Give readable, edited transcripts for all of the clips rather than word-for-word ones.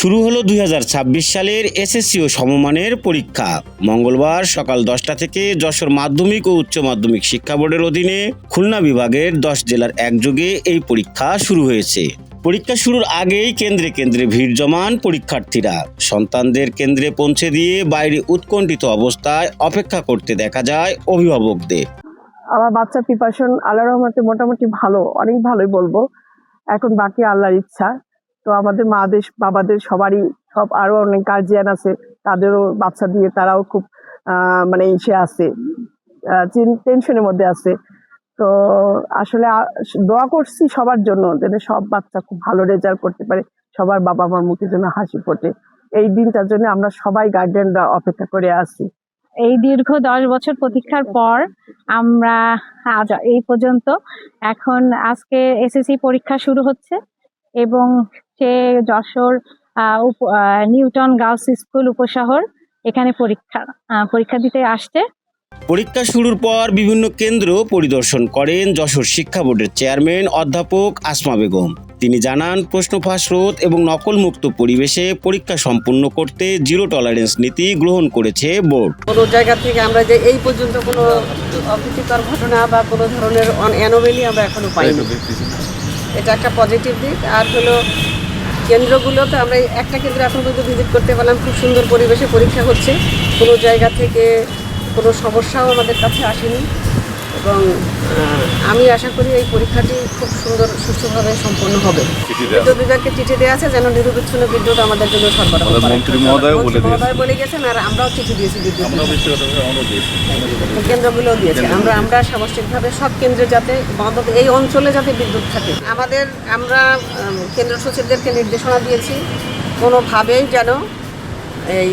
শুরু হলো 2026 সালের এসএসসি ও সমমানের পরীক্ষা। মঙ্গলবার সকাল 10টা থেকে যশোর মাধ্যমিক ও উচ্চ মাধ্যমিক শিক্ষা বোর্ডের অধীনে খুলনা বিভাগের 10 জেলার একযোগে এই পরীক্ষা শুরু হয়েছে। পরীক্ষা শুরুর আগেই কেন্দ্রে কেন্দ্রে ভিড় জমান পরীক্ষার্থীরা। সন্তানদের কেন্দ্রে পৌঁছে দিয়ে বাইরে উৎকণ্ঠিত অবস্থায় অপেক্ষা করতে দেখা যায় অভিভাবকদের। আমার বাচ্চার প্রিপারেশন আল্লাহর রহমতে মোটামুটি ভালো, অনেক ভালোই বলবো। এখন বাকি আল্লাহর ইচ্ছা। তো আমাদের মাদের বাবাদের সবারই সব আরো অনেক গার্জিয়ান আছে, তাদেরও বাচ্চা দিয়ে তারাও খুব মানে ইসে আছে, টেনশনের মধ্যে আছে। তো আসলে দোয়া করছি সবার জন্য, যেন সব বাচ্চা খুব ভালো রেজাল্ট করতে পারে, সবার বাবা মার মুখে যেন হাসি ফোটে। এই দিনটার জন্য আমরা সবাই গার্জিয়ানরা অপেক্ষা করে আছি। এই দীর্ঘ 10 বছর প্রতীক্ষার পর আমরা আজ এই পর্যন্ত, এখন আজকে এসএসসি পরীক্ষা শুরু হচ্ছে এবং সে যশোর নিউটন গার্লস স্কুল উপশহর এখানে পরীক্ষা দিতে আসছে। পরীক্ষা শুরুর পর বিভিন্ন কেন্দ্র পরিদর্শন করেন যশোর শিক্ষা বোর্ডের চেয়ারম্যান অধ্যাপক আসমা বেগম। তিনি জানান, প্রশ্ন ফাঁস রোধ এবং নকলমুক্ত পরিবেশে পরীক্ষা সম্পূর্ণ করতে জিরো টলারেন্স নীতি গ্রহণ করেছে বোর্ড। কোনো জায়গা থেকে আমরা যে এই পর্যন্ত কোনো অপ্রীতিকর ঘটনা বা কোনো ধরনের অ্যানোমেলি আমরা এখনো পাইনি, এটা একটা পজিটিভ দিক। আর হলো কেন্দ্রগুলোতে আমরা একটা কেন্দ্রে এখন পর্যন্ত ভিজিট করতে পারলাম, খুব সুন্দর পরিবেশে পরীক্ষা হচ্ছে, কোনো জায়গা থেকে কোনো সমস্যাও আমাদের কাছে আসেনি এবং আমি আশা করি এই পরীক্ষাটি খুব সুন্দর সুষ্ঠুভাবে সম্পন্ন হবে। বিদ্যুৎ বিভাগকে চিঠি দেওয়া আছে যেন নিরবিচ্ছিন্ন বিদ্যুৎ আমাদের জন্য সরবরাহ করে। মন্ত্রী মহোদয় বলে গেছেন, আর আমরাও চিঠি দিয়েছি বিদ্যুৎ কেন্দ্রগুলোও দিয়েছে। আমরা সামষ্টিকভাবে সব কেন্দ্রে যাতে অন্তত এই অঞ্চলে যাতে বিদ্যুৎ থাকে। আমরা কেন্দ্র সচিবদেরকে নির্দেশনা দিয়েছি কোনোভাবেই যেন এই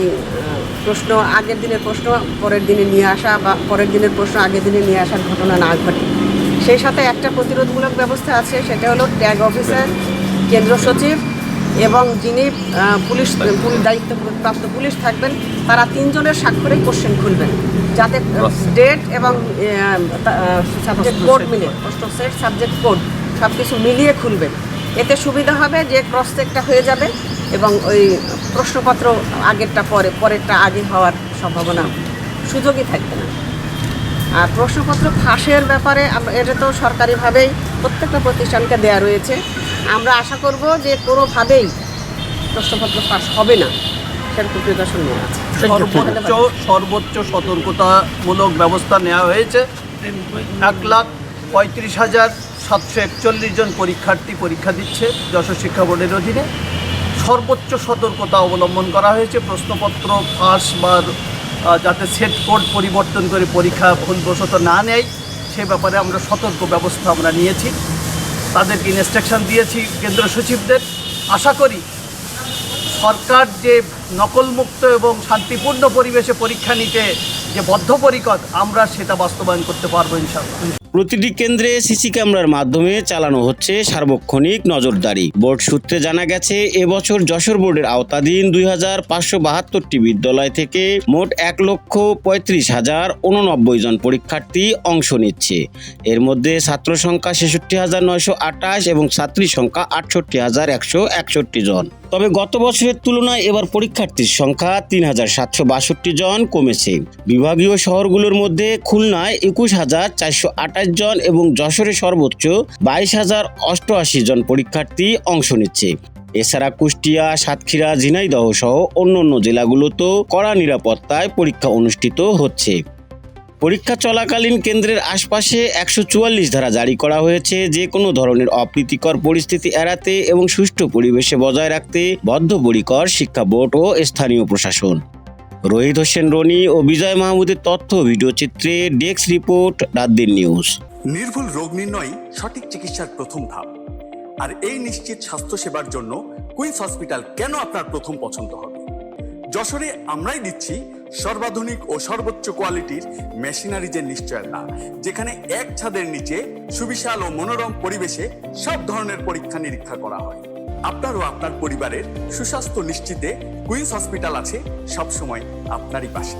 প্রশ্ন আগের দিনের প্রশ্ন পরের দিনে নিয়ে আসা বা পরের দিনের প্রশ্ন আগের দিনে নিয়ে আসার ঘটনা না ঘটে। সেই সাথে একটা প্রতিরোধমূলক ব্যবস্থা আছে, সেটা হলো ট্যাগ অফিসার, কেন্দ্র সচিব এবং যিনি দায়িত্বপ্রাপ্ত পুলিশ থাকবেন, তারা 3 জনের স্বাক্ষরে কোশ্চেন খুলবেন, যাতে ডেট এবং সাবজেক্ট কোড মিলে, প্রশ্ন সেট সাবজেক্ট কোড সব কিছু মিলিয়ে খুলবেন। এতে সুবিধা হবে যে ক্রস চেকটা হয়ে যাবে এবং ওই প্রশ্নপত্র আগেরটা পরেরটা আগে হওয়ার সম্ভাবনা সুযোগই থাকবে না। আর প্রশ্নপত্র ফাঁসের ব্যাপারে এটা তো সরকারিভাবেই প্রত্যেকটা প্রতিষ্ঠানকে দেওয়া রয়েছে। আমরা আশা করব যে কোনোভাবেই প্রশ্নপত্র ফাঁস হবে না, সেরকম প্রিপারেশন নেওয়া আছে। সর্বোচ্চ সতর্কতামূলক ব্যবস্থা নেওয়া হয়েছে। 1,35,741 জন পরীক্ষার্থী পরীক্ষা দিচ্ছে যশোর শিক্ষা বোর্ডের অধীনে। সর্বোচ্চ সতর্কতা অবলম্বন করা হয়েছে। প্রশ্নপত্র ফাঁস বা যাতে সেট কোড পরিবর্তন করে পরীক্ষা ভুলবশত না নেয় সে ব্যাপারে আমরা সতর্ক ব্যবস্থা আমরা নিয়েছি। তাদেরকে ইনস্ট্রাকশন দিয়েছি কেন্দ্র সচিবদের। আশা করি সরকার যে নকলমুক্ত এবং শান্তিপূর্ণ পরিবেশে পরীক্ষা নিতে যে বদ্ধপরিকর, আমরা সেটা বাস্তবায়ন করতে পারবো ইনশাআল্লাহ। প্রতিটি কেন্দ্রে সিসি ক্যামেরার মাধ্যমে চালানো হচ্ছে সার্বক্ষণিক নজরদারি। বোর্ড সূত্রে জানা গেছে, এবছর যশোর বোর্ডের আওতাধীন 2,572টি বিদ্যালয় থেকে মোট 1,35,089 জন পরীক্ষার্থী অংশ নিচ্ছে। এর মধ্যে ছাত্র সংখ্যা 66,928 এবং ছাত্রী সংখ্যা 68,161 জন। তবে গত বছরের তুলনায় এবার পরীক্ষার্থীর সংখ্যা 3,762 জন কমেছে। বিভাগীয় শহরগুলোর মধ্যে খুলনায় 21,428 জন এবং যশোরে সর্বোচ্চ 22,088 জন পরীক্ষার্থী অংশ নিচ্ছে। এছাড়া কুষ্টিয়া, সাতক্ষীরা, ঝিনাইদহ সহ অন্যান্য জেলাগুলোতেও কড়া নিরাপত্তায় পরীক্ষা অনুষ্ঠিত হচ্ছে। পরীক্ষা চলাকালীন কেন্দ্রের আশপাশে 144 ধারা জারি করা হয়েছে, যে কোনো ধরনের অপ্রীতিকর পরিস্থিতি এড়াতে এবং সুষ্ঠু পরিবেশে বজায় রাখতে বদ্ধপরিকর শিক্ষা বোর্ড ও স্থানীয় প্রশাসন। রোহিত হোসেন রনি ও বিজয় মাহমুদের তথ্য ভিডিও চিত্রে ডেস্ক রিপোর্ট, রাতদিন নিউজ। নির্ভুল রোগ নির্ণয় সঠিক চিকিৎসার প্রথম ধাপ। আর এই নিশ্চিত স্বাস্থ্য সেবার জন্য কুইন্স হসপিটাল কেন আপনার প্রথম পছন্দ হবে। যশোরে আমরাই দিচ্ছি সর্বাধুনিক ও সর্বোচ্চ কোয়ালিটির মেশিনারিজের নিশ্চয়তা, যেখানে এক ছাদের নিচে সুবিশাল ও মনোরম পরিবেশে সব ধরনের পরীক্ষা নিরীক্ষা করা হয়। আপনার ও আপনার পরিবারের সুস্বাস্থ্য নিশ্চিতে কুইন্স হসপিটাল আছে সবসময় আপনারই পাশে।